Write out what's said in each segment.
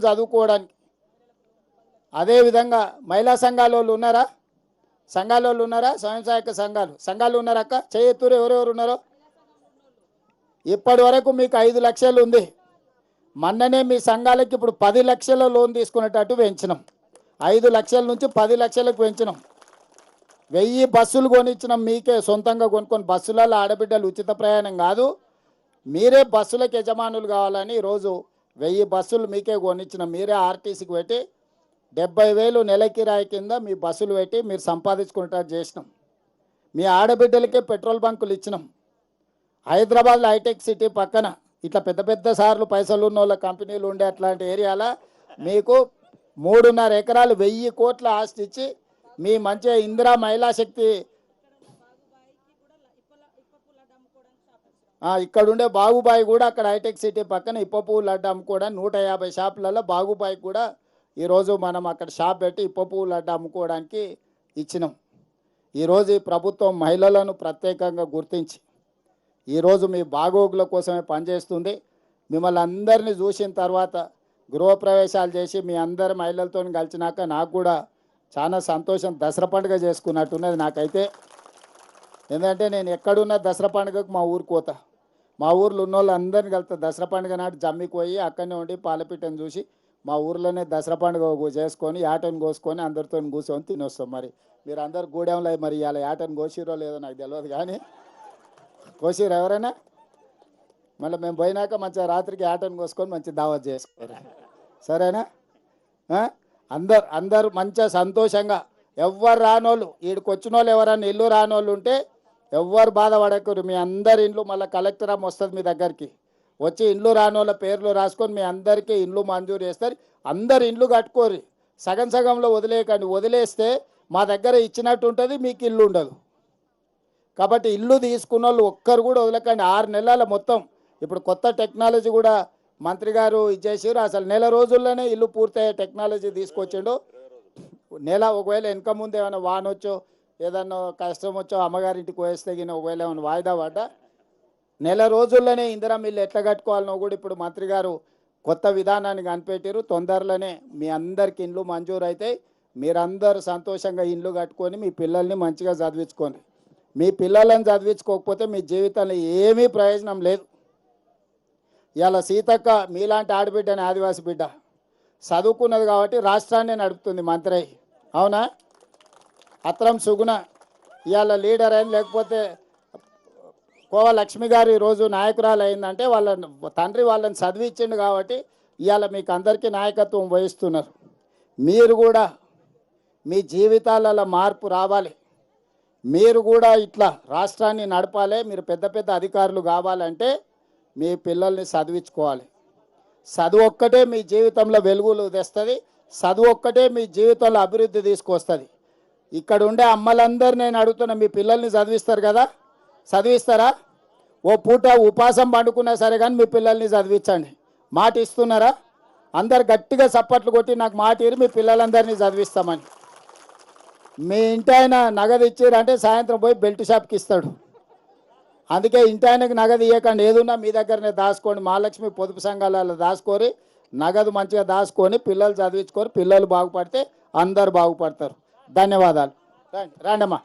చదువుకోవడానికి. అదేవిధంగా మహిళా సంఘాల వాళ్ళు ఉన్నారా? సంఘాల వాళ్ళు ఉన్నారా? స్వయం సహాయక సంఘాలు ఉన్నారా? అక్క చేయత్తూరు ఎవరెవరు ఉన్నారో? ఇప్పటి వరకు మీకు 5 లక్షలు ఉంది. మొన్ననే మీ సంఘాలకి ఇప్పుడు 10 లక్షల లోన్ తీసుకునేటట్టు పెంచినాం. 5 లక్షల నుంచి 10 లక్షలకు పెంచినాం. 1000 బస్సులు కొనిచ్చినాం. మీకే సొంతంగా కొనుక్కొని బస్సులలో ఆడబిడ్డలు ఉచిత ప్రయాణం కాదు, మీరే బస్సులకు యజమానులు కావాలని ఈరోజు 1000 బస్సులు మీకే కొనిచ్చినాం. మీరే ఆర్టీసీకి పెట్టి 70,000 నెల కిరాయి కింద మీ బస్సులు పెట్టి మీరు సంపాదించుకునేటట్టు చేసినాం. మీ ఆడబిడ్డలకే పెట్రోల్ బంకులు ఇచ్చినాం. హైదరాబాద్లో హైటెక్ సిటీ పక్కన ఇట్లా పెద్ద పెద్ద సార్లు పైసలు ఉన్న వాళ్ళ కంపెనీలు ఉండే అట్లాంటి ఏరియాలో మీకు 3.5 ఎకరాలు 1000 కోట్ల ఆస్తి ఇచ్చి మీ మంచిగా ఇందిరా మహిళా శక్తి ఇక్కడ ఉండే బాగుబాయి కూడా అక్కడ హైటెక్ సిటీ పక్కన ఇప్పపు లడ్డు అమ్ముకోవడానికి 150 షాపులలో బాగుబాయి కూడా ఈరోజు మనం అక్కడ షాప్ పెట్టి ఇప్పపు లడ్డు అమ్ముకోవడానికి ఇచ్చినాం. ఈరోజు ఈ ప్రభుత్వం మహిళలను ప్రత్యేకంగా గుర్తించి ఈరోజు మీ బాగోగుల కోసమే పనిచేస్తుంది. మిమ్మల్ని అందరినీ చూసిన తర్వాత గృహప్రవేశాలు చేసి మీ అందరి మహిళలతో కలిసినాక నాకు కూడా చాలా సంతోషం. దసరా పండుగ చేసుకున్నట్టున్నది నాకైతే. ఎందుకంటే నేను ఎక్కడున్న దసరా పండుగకు మా ఊరికి పోతా. మా ఊర్లో ఉన్న వాళ్ళు అందరిని కలుతా. దసరా పండుగ నాటి జమ్మికి పోయి అక్కడనే ఉండి పాలపిట్టను చూసి మా ఊర్లోనే దసరా పండుగ చేసుకొని యాటను కోసుకొని అందరితో కూర్చొని తినొస్తాం. మరి మీరు అందరు గూడెంలో మరి ఇలా యాటను కోసిరో లేదో నాకు తెలియదు, కానీ కోసిరు ఎవరైనా? మళ్ళీ మేము పోయినాక మంచిగా రాత్రికి యాటను కోసుకొని మంచి దావత్ చేసుకోరు, సరేనా? అందరు మంచిగా సంతోషంగా. ఎవ్వరు రానోళ్ళు, వీడికి వచ్చిన వాళ్ళు ఎవరన్నా ఇల్లు రానోళ్ళు ఉంటే ఎవ్వరు బాధపడకరు. మీ అందరి ఇండ్లు మళ్ళీ కలెక్టర్ అమ్మ వస్తుంది మీ దగ్గరికి వచ్చి ఇండ్లు రానోళ్ళ పేర్లు రాసుకొని మీ అందరికీ ఇండ్లు మంజూరు చేస్తారు. అందరు ఇండ్లు కట్టుకోరు, సగం సగంలో వదిలేయకండి. వదిలేస్తే మా దగ్గర ఇచ్చినట్టు ఉంటుంది, మీకు ఇల్లు ఉండదు. కాబట్టి ఇల్లు తీసుకున్న వాళ్ళు ఒక్కరు కూడా వదలకండి. 6 నెలల మొత్తం ఇప్పుడు కొత్త టెక్నాలజీ కూడా మంత్రి గారు ఇచ్చేసారు. అసలు నెల రోజుల్లోనే ఇల్లు పూర్తయ్యే టెక్నాలజీ తీసుకొచ్చిండు. నెల ఒకవేళ వెనక ముందు ఏమైనా వానొచ్చో ఏదన్నా కష్టం వచ్చో అమ్మగారింటికి పోయేస్తే గిన ఒకవేళ ఏమైనా వాయిదా పడ్డా నెల రోజుల్లోనే ఇందిరా మిల్లు ఎట్లా కట్టుకోవాలనో కూడా ఇప్పుడు మంత్రి గారు కొత్త విధానాన్ని కనిపెట్టారు. తొందరలోనే మీ అందరికి ఇండ్లు మంజూరు అయితే మీరందరూ సంతోషంగా ఇండ్లు కట్టుకొని మీ పిల్లల్ని మంచిగా చదివించుకోండి. మీ పిల్లలను చదివించుకోకపోతే మీ జీవితంలో ఏమీ ప్రయోజనం లేదు. ఇలా సీతక్క మీలాంటి ఆడబిడ్డని ఆదివాసి బిడ్డ చదువుకున్నది కాబట్టి రాష్ట్రాన్ని నడుపుతుంది మంత్రి, అవునా? అత్రం సుగుణ ఇవాళ లీడర్ అయింది, లేకపోతే కోవ లక్ష్మి గారు ఈరోజు నాయకురాలు అయిందంటే వాళ్ళ తండ్రి వాళ్ళని చదివించిండు కాబట్టి ఇవాళ మీకు అందరికీ నాయకత్వం వహిస్తున్నారు. మీరు కూడా మీ జీవితాలలో మార్పు రావాలి. మీరు కూడా ఇట్లా రాష్ట్రాన్ని నడపాలి. మీరు పెద్ద పెద్ద అధికారులు కావాలంటే మీ పిల్లల్ని చదివించుకోవాలి. చదువు ఒక్కటే మీ జీవితంలో వెలుగులు తెస్తుంది. చదువు ఒక్కటే మీ జీవితంలో అభివృద్ధి తీసుకొస్తుంది. ఇక్కడ ఉండే అమ్మలందరూ నేను అడుగుతున్నా, మీ పిల్లల్ని చదివిస్తారు కదా? చదివిస్తారా? ఓ పూట ఉపాసం పండుకున్నా సరే కానీ మీ పిల్లల్ని చదివించండి. మాట ఇస్తున్నారా? అందరు గట్టిగా చప్పట్లు కొట్టి నాకు మాట ఇరి మీ పిల్లలందరినీ చదివిస్తామని. మీ ఇంటి ఆయన నగదు ఇచ్చారంటే సాయంత్రం పోయి బెల్ట్ షాప్కి ఇస్తాడు. అందుకే ఇంటి ఆయనకు నగదు ఇవ్వకండి, ఏదున్నా మీ దగ్గరనే దాచుకోండి. మహాలక్ష్మి పొదుపు సంఘాలలో దాచుకొని నగదు మంచిగా దాచుకొని పిల్లలు చదివించుకొని పిల్లలు బాగుపడితే అందరు బాగుపడతారు. ధన్యవాదాలు. రండమ్మా.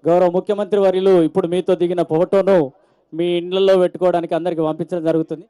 గౌరవ ముఖ్యమంత్రి వర్యులు ఇప్పుడు మీతో దిగిన ఫోటోను మీ ఇండ్లలో పెట్టుకోవడానికి అందరికి పంపించడం జరుగుతుంది.